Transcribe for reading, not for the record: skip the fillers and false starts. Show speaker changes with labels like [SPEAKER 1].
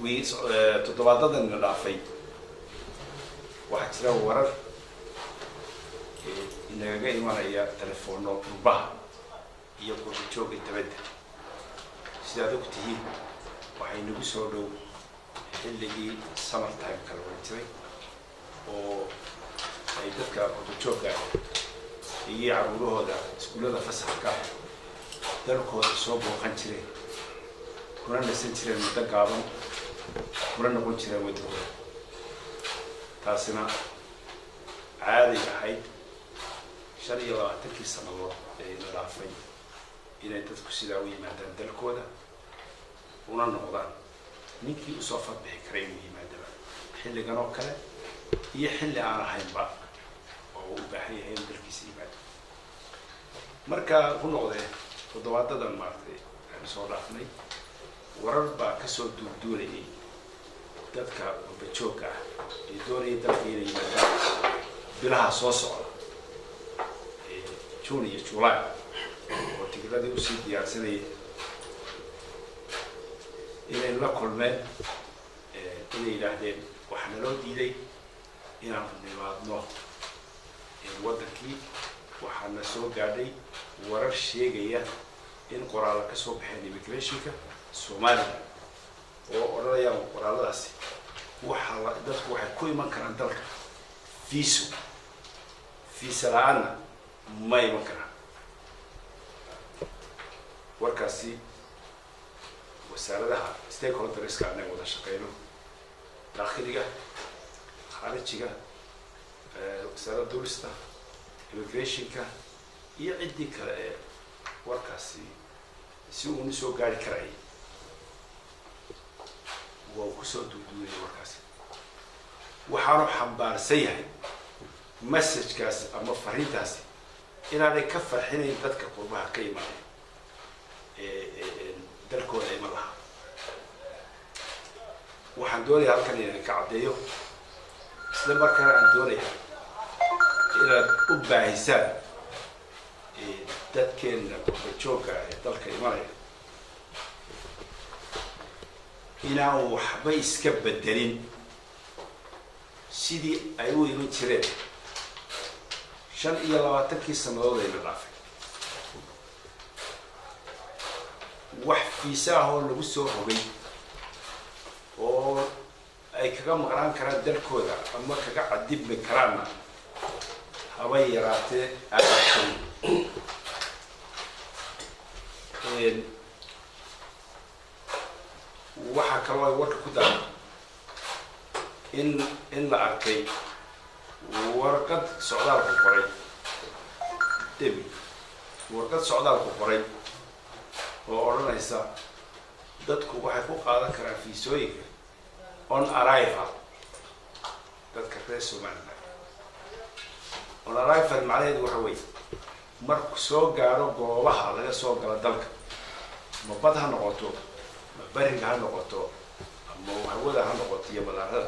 [SPEAKER 1] toddobaadadan la dhaafay waxaa jira warar inaga imanaya telefoonno qurbaha iyo qurba joogta dabadda sidaad og tihiin waxay nagu soo dhow xilligii summer time kala wada jiray oo ay dadka qurba joogta iyo carruurahooda iskuullada fasaxka dalkooda soo booqan jireen kuna nasan jireen muddo gaaban kuna noqon jireen wadahooda taasina caadi ahayd 25 sanadood ee la dhaafay inay dadku sidaa u yimaadaan dalkooda una noqdaan ninkii u soo fadhixi karay inuu yimaadaba xilligan oo kale iyo xilli aan ahaynba oo u baahan yahay in dalkiisa yimaado marka ku noqdee toddobaadadan maartay aan soo dhaafnay warar baa ka soo duuduulayay dadka qurba joogta ah ee doonaya dalka inay yimaadaan bilaha soo socda June iyo July oo tigradii u sii diyaarsanayay inay la kulmeen inay yidhaahdeen waxaana loo diiday inaan nimaadno wadankii waxaana soo gaadhay warar sheegaya in qoraal ka soo baxeen immigrationka Somaliland oo odhanayaan qoraaladaasi dadku waxay ku iman karaan dalka visa la'aana ما يمكن وركاسي وسالها ستيك هولدرز كانوا ودا شقينو داخلية خارجية وسالة دولستا immigration كا يعدي كلا وركاسي سو نسو قاعد كراي وكسو دودوري وركاسي وحارو حبار سيء مسج كاس أما فريداسي إن أنا كفر حين تذكر قربها كيما دلكو لا يملها وحندوري هالكني كعديو سلمر كان عندوري إلى أبع حساب تذكر قرب شوكا دلك يملها إنا وحبيس كب الدليل سيدي أيوه ينتشرين شن إيا لواتكي سنوات إلى الرافع وحفي ساعة اللي بسوا رغي أو أي كم غران كران دلكودا أما كجا عديب من كرامة هواي يراته أكثر وحكى الله ورك كذا إن لا أركي ورقد سعودالك القري دبي ورقد سعودالك القري وأورنا إسا دتكو وحكو قادة كرا في سويك on arrival دتك كريسو معنا on arrival معناه وحوي مرك سوق قارو جوابها لقى سوق على دلك ما بدها نقطة ما بريها نقطة ما هو ده نقطة يا مدارها